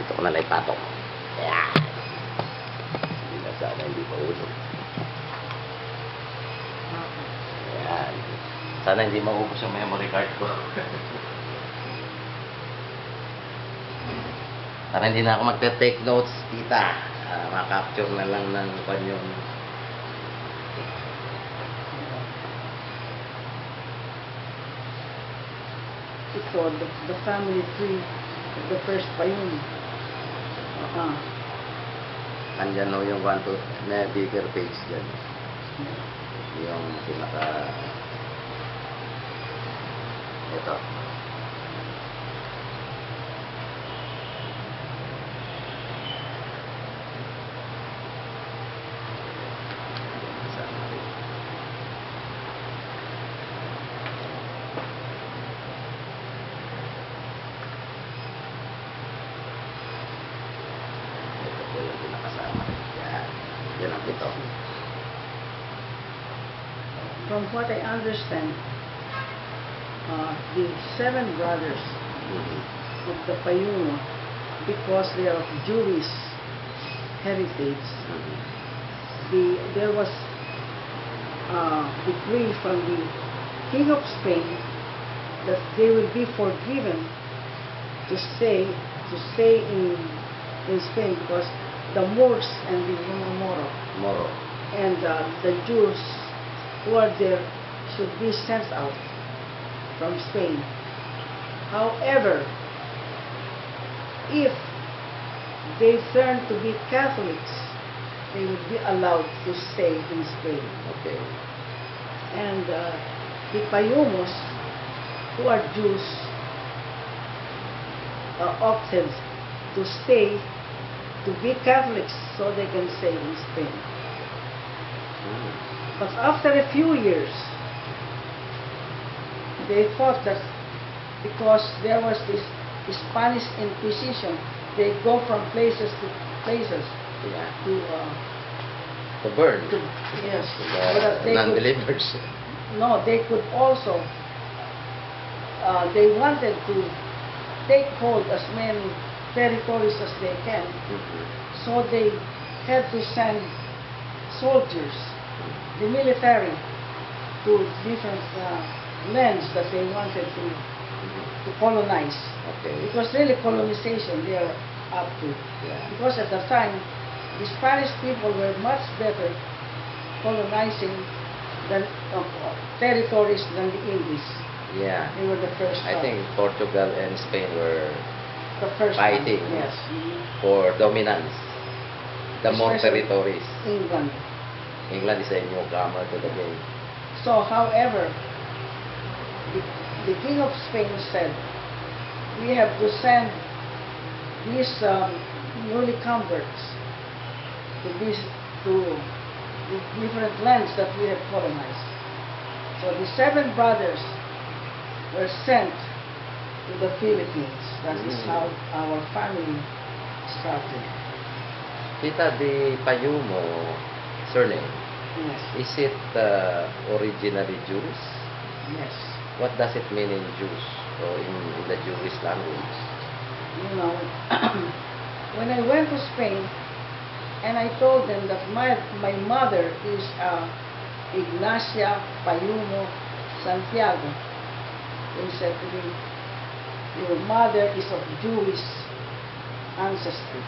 Ito ko na lang ipatok. Ayan. Hindi na sana, hindi maulog. Ayan. Sana hindi maubos yung memory card ko. Para hindi na ako magte-take notes, tita. Makapture na lang ng kanyang ito, the family tree of the first Payumo. Nandyan no yung 1 to na bigger page dyan. Yung pinaka ito. Yan ang ito. From what I understand, the 7 brothers of the Payumo, because they are of Jewish heritage, there was a decree from the King of Spain that they will be forgiven to stay in Spain, because the Moors and the Moro. and the Jews who are there should be sent out from Spain. However, if they turn to be Catholics, they would be allowed to stay in Spain. Okay. And the Payumos, who are Jews, opted to stay, to be Catholics, so they can stay in Spain. But after a few years, they thought that because there was this Spanish Inquisition, they go from places to places to burn. Yes. The non-believers. No, they could also, they wanted to take hold as many territories as they can. So they had to send soldiers, the military, to different lands that they wanted to colonize. Okay. It was really colonization they are up to. Because at the time, the Spanish people were much better colonizing than territories than the English. Yeah. They were the first. I think Portugal and Spain were the first fighting yes. for dominance. The more territories. England. England is a newcomer to the game. So, however, the King of Spain said, we have to send these newly converts to the different lands that we have colonized. So the 7 brothers were sent to the Philippines. That is how our family started. Tita, the Payumo surname, Yes. is it originally Jews? Yes. What does it mean in Jews or in the Jewish language? You know, when I went to Spain and I told them that my mother is Ignacia Payumo Santiago, they said to me, your mother is of Jewish ancestry.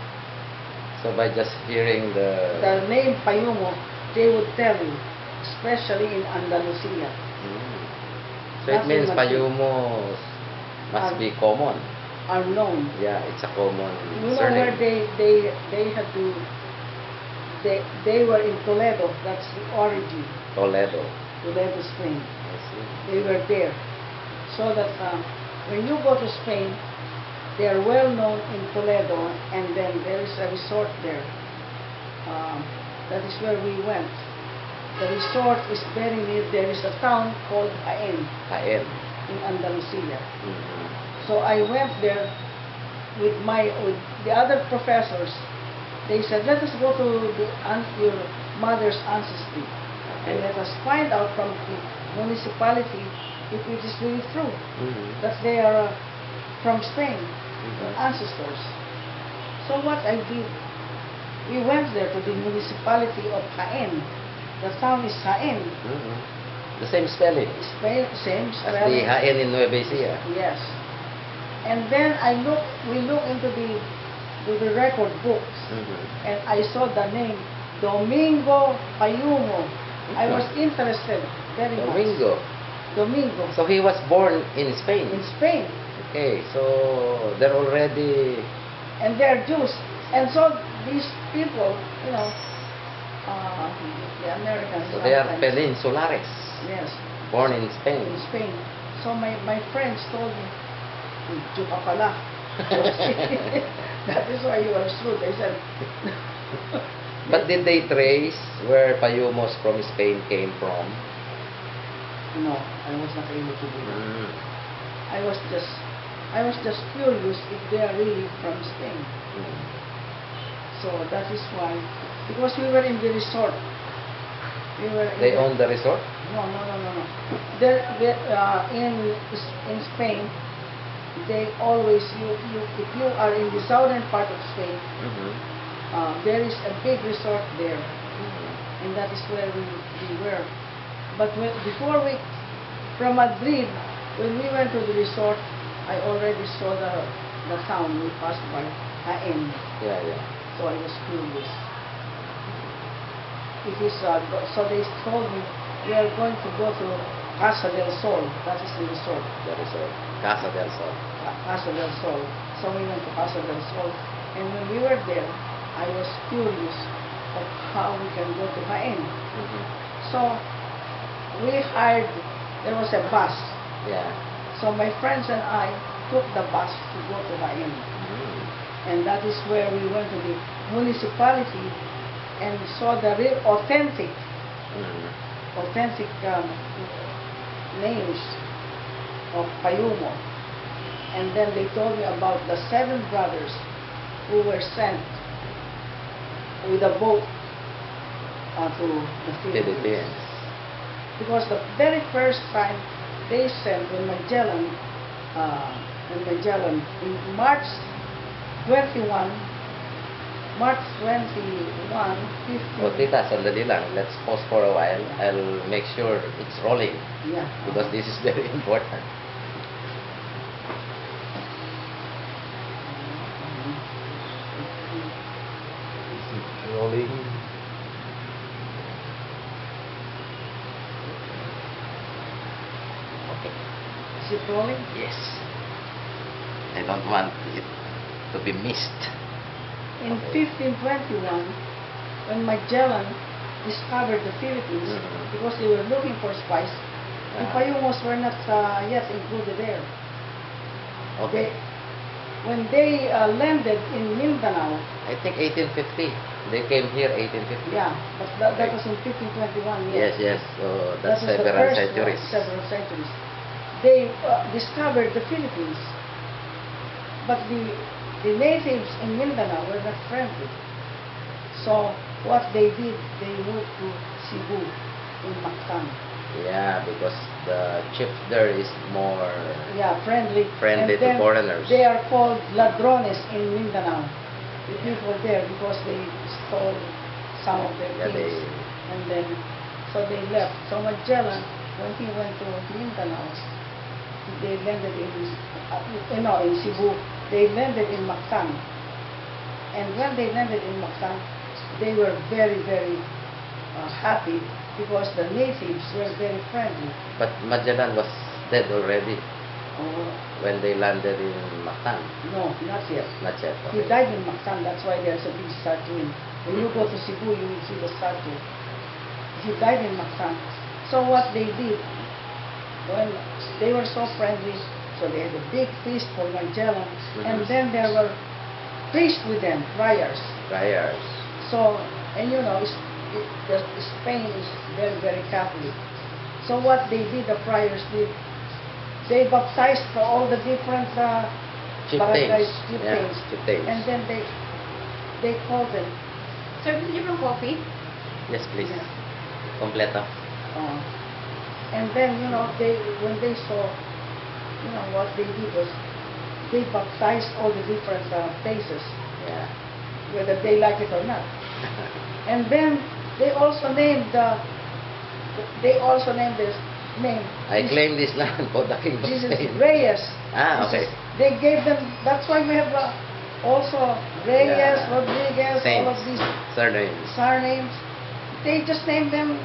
So by just hearing The name Payumo, they would tell you, especially in Andalusia. So it means Payumo must be common. Are known. Yeah, it's a common You know surname. where they had to, they were in Toledo, that's the origin. Toledo. Toledo, Spain. I see. They were there. So that when you go to Spain, they are well known in Toledo, and then there is a resort there. That is where we went. The resort is very near. There is a town called Jaen Jaen. in Andalusia. So I went there with the other professors. They said, let us go to your mother's ancestry and let us find out from the municipality if it is really true that they are from Spain, ancestors. So what I did, we went there to the municipality of Jaen. The town is Jaen. The same spelling Same as the spelling. Jaen in Nueva Ecija. Yes. And then we look into the record books, and I saw the name Domingo Payumo. I was interested very much. Domingo. So he was born in Spain. In Spain. Okay, so they're already... And they're Jews. And so these people, you know, the Americans. So they are sometimes- peninsulares, Yes. born in Spain. In Spain. So my friends told me, Jew ka pala. That is why you are shrewd. I said, But did they trace where Payumos from Spain came from? no, I was not able to do that. Mm. I was just curious if they are really from Spain. Mm. So that is why, because we were in the resort. We were in They own the resort? No. There, in Spain, they always if you are in the southern part of Spain, there is a big resort there, and that is where we were. But before from Madrid, when we went to the resort, I already saw the town. We passed by Jaen, Yeah. so I was curious. It is so they told me we are going to go to Casa del Sol. That is the resort. The resort. Casa del Sol. Casa del Sol. So we went to Casa del Sol, and when we were there, I was curious of how we can go to Jaen. So there was a bus. Yeah. So my friends and I took the bus to go to Jaen. And that is where we went to the municipality and saw the real authentic names of Payumo. And then they told me about the 7 brothers who were sent with a boat to the Philippines. Because the very first time they sent when Magellan in March 21, 15. Oh, Tita, sandali lang. Let's pause for a while. I'll make sure it's rolling Yeah. because this is very important. Rolling. Okay. Is it rolling? Yes. I don't want it to be missed. In 1521, when Magellan discovered the Philippines, because they were looking for spice, the Payumos were not yet included there. Okay. When they landed in Mindanao, I think 1850. They came here 1850. yeah, but that was in 1521. Yes. So that's That was the several first centuries. Several centuries. They discovered the Philippines, but the natives in Mindanao were not friendly. So what they did, they moved to Cebu in Mactan. Yeah, because the chief there is more Friendly. friendly And to then foreigners. they are called ladrones in Mindanao. The people there, because they stole some of their Yeah, things. And then, so they left. So Magellan, when he went to Mindanao, they landed in Cebu. They landed in Mactan. And when they landed in Mactan, they were very, very happy because the natives were very friendly. But Magellan was dead already Oh, when they landed in Mactan. no, not yet. Not yet. He Okay. died in Mactan, that's why there's a big statue. When you go to Cebu, you will see the statue. He died in Mactan. So what they did, when they were so friendly, so they had a big feast for Magellan, and then there were priests with them, friars. Friars. So, and you know, Spain is very, very Catholic. So what they did, the friars did, they baptized all the different barangays, chieftains. Chieftains. And then they called them. Sir, did you bring coffee? Yes, please. Yeah. Completa. And then, you know, when they saw, you know, what they did was, they baptized all the different places. Yeah. whether they like it or not. And then they also named this name. I claim this land for the King of Jesus Spain. Reyes. Ah, This okay. they gave them. That's why we have also Reyes, Yeah. Rodriguez, all of Saints. these Surnames. surnames. They just name them.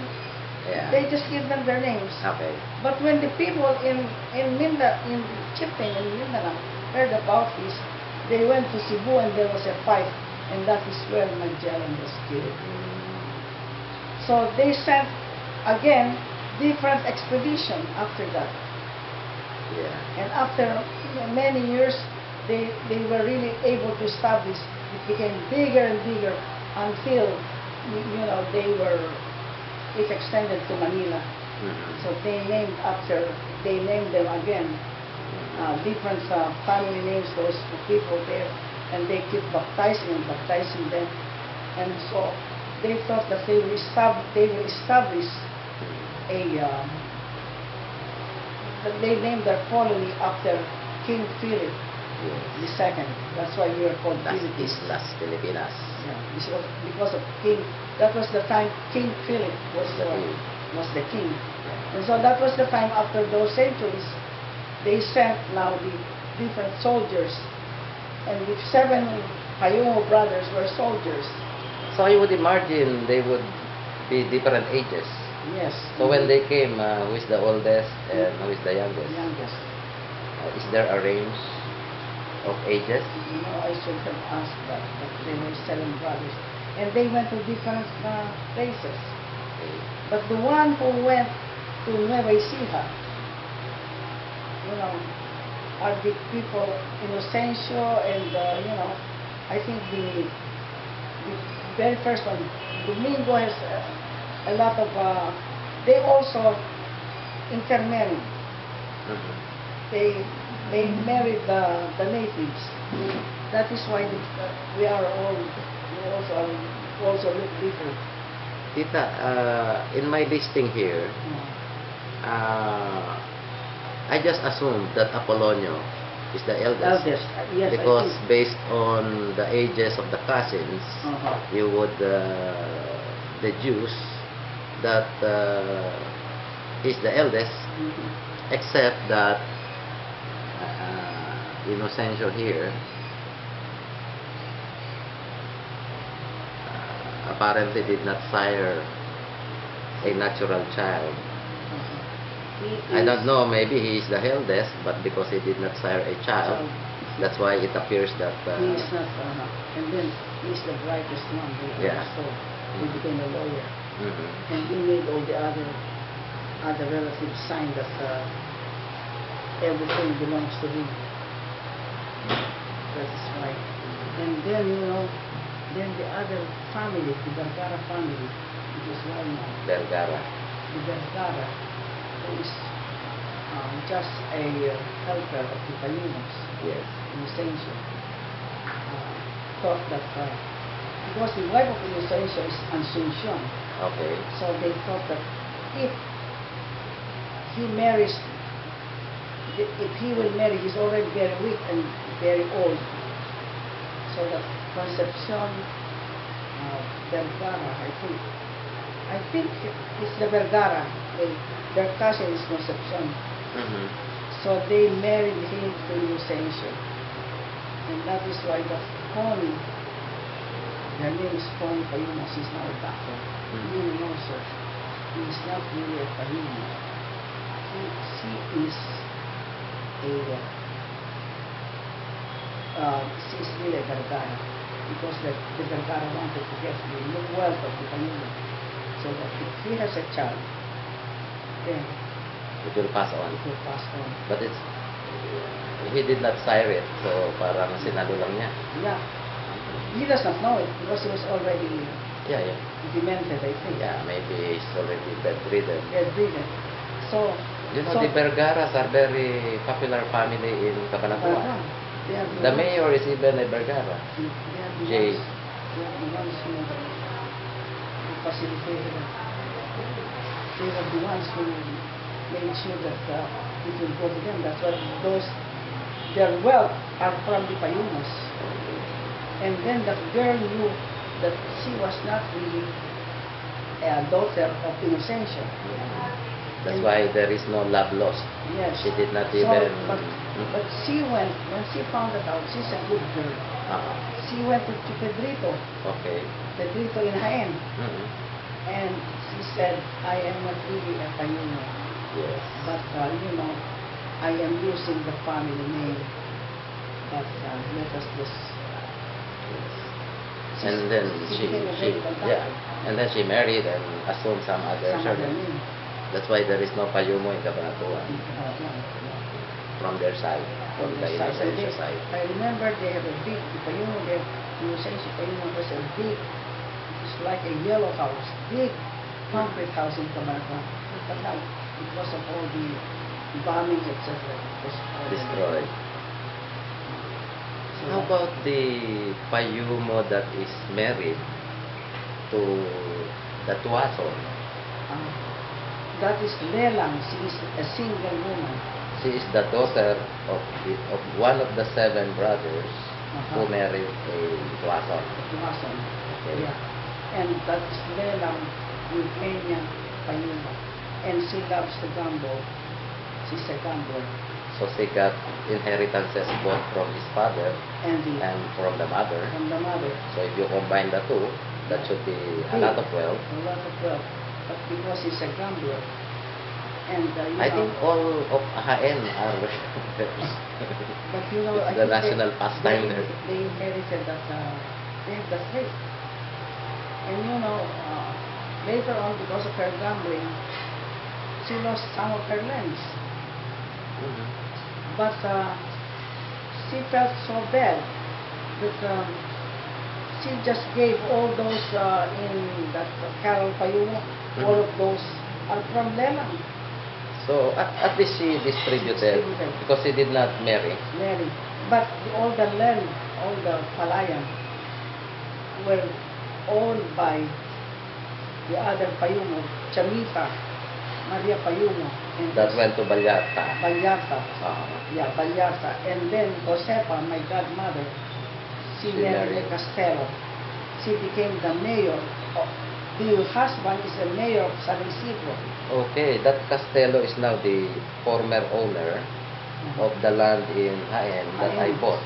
Yeah. They just give them their names. Okay. But when the people in Chiping in Mindanao heard about this, they went to Cebu and there was a fight, and that is where Magellan was killed. So they sent again different expedition after that. Yeah. And after many years, they were really able to establish. It became bigger and bigger until it extended to Manila. So they named them again different family names, those people there, and they keep baptizing them, and so they thought that they will establish a that they named their colony after King Philip II. That's why we are called Las Philippines. Islas Filipinas. Yeah, because of King. That was the time King Philip was the king. And so that was the time after those centuries, they sent now the different soldiers. And the 7 Payumo brothers were soldiers. So I would imagine they would be different ages. Yes. So when they came, who is the oldest and who is the youngest? Youngest. Is there a range of ages? I should have asked that, but they were 7 brothers. And they went to different places. Okay. But the one who went to Nueva Ecija, are the people Inocencio and, I think the very first one, Domingo, has a lot of, they also intermarried. They married the natives. That is why we also look different. Tita, in my listing here, I just assumed that Apolonio is the eldest. Yes, because based on the ages of the cousins, you would deduce that he's the eldest, except that Inocencio here apparently did not sire a natural child. I don't know, maybe he is the eldest, but because he did not sire a child, that's why it appears that he is not, and then he is the brightest one. So he became a lawyer, and he made all the other relatives sign that everything belongs to him. That is why. And then then the other family, the Vergara family, which is well known. Vergara. The Vergara, who is just a helper of the Payumos. Yes. Inocencio thought that because the wife of Inocencio is Asuncion, Okay. so they thought that if he marries, if he will marry, he's already very weak and very old. So that Concepcion Vergara, I think it's the Vergara. Their cousin is Concepcion. So they married him to Inocencio. And that is why the Connie, her name is Connie Payumo, she's now a doctor. Really knows her. He is not really a Payumo. She is she's really a Vergara. Because the Vergara wanted to get the wealth of the Payumo. So that if he has a child, then It will pass on. it will pass on. But he did not sire it, so parang sinalo lang niya. Yeah. He does not know it because he was already Yeah. demented, I think. Yeah, maybe he's already bedridden. Bedridden. So, The Vergaras are very popular family in Cabanatuan. The mayor is even a Vergara. Jay. They are the ones who facilitated it. They were the ones who made sure that it will go to them. That's why their wealth are from the Payumos. And then the girl knew that she was not really a daughter of Inocencio. That's why there is no love lost. Yes. She did not So, even... but she went, when she found it out, she's a good girl. She went to Pedrito, Okay. Pedrito in Jaen, Mhm. and she said, I am not really a Payumo, Yes. but I am using the family name, but let us just... And then she and then she married and assumed some other surname. name. That's why there is no Payumo in Cabanatuan from their side, from the Inocencio side. I remember they have a big Payumo, the Inocencio Payumo was a big, it's like a yellow house, big concrete house in Cabanatuan. But now, because of all the bombing, etc., it was all Destroyed. How about the Payumo that is married to the Tuason? That is Lelang. She is a single woman. She is the daughter of one of the 7 brothers who married a Tuason. Tuason. Okay. Yeah. And that is Lelang Eugenia Payumo. And she loves to gamble. She's a gambler. So she got inheritances both from his father And from the mother. from the mother. So if you combine the two, that should be a lot of wealth. A lot of wealth. But because he's a gambler. And I think all of Jaen are but it's the national pastime there. They inherited that they have that faith. And later on, because of her gambling, she lost some of her lands. But she felt so bad that she just gave all those in that Carol Payumo, all of those are from Lelang. So at least she distributed because she did not marry. But all the land, all the palayan were owned by the other Payumo, Chamita, Maria Payumo. And That went to Vallarta. Yeah, Vallarta. And then Josefa, my godmother, she married Castelo. She became the mayor. The husband is the mayor of San Isidro. Okay, that Castello is now the former owner of the land in Jaen that I bought.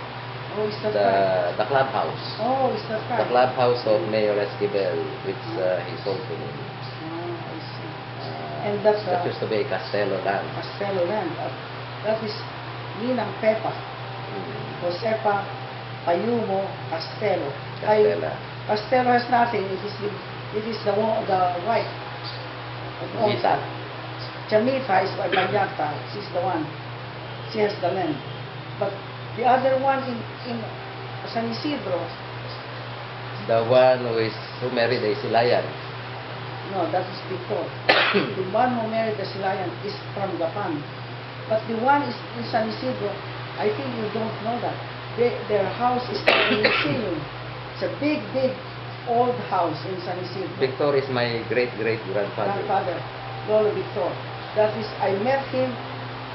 Oh, is that right? The clubhouse. Oh, is that right? The clubhouse of Mayor Esquivel, which he sold to me. I see. And that used to be a Castello land. Castello land. That is Ninang Pepa. Josefa Payumo Castello. Castella. Castello has nothing. It is the wife. Chamita. Chamita is by Vallarta. She's the one. She has the land. But the other one in San Isidro. The one who married a Silayan. No, that is before. The one who married the Silayan is from Gapan. But the one is in San Isidro, I think you don't know that. Their house is a museum. It's a big, old house in San Isidro. Victor is my great-great-grandfather. Grandfather, Lolo Victor. That is, I met him.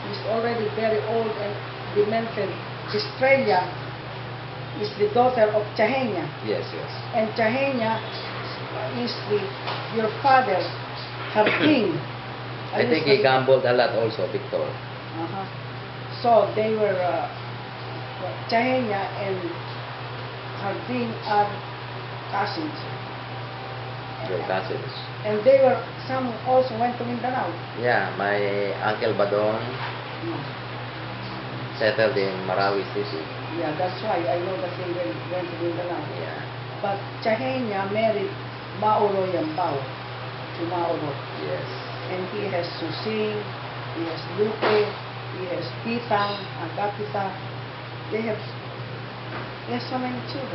He's already very old and demented. Estrella is the daughter of Chahenya. Yes. And Chahenya is your father, her king. I think he gambled a lot also, Victor. So they were, Chahenya and her king are cousins. Your cousins. And they were, some also went to Mindanao. Yeah, my Uncle Badong settled in Marawi City. Yeah, that's why I know that they went to Mindanao. Yeah. But Chahenya married Mauro Yambao to Mauro. Yes. And he has Susing, he has Lupe, he has Pitang, Agapita. They have so many children.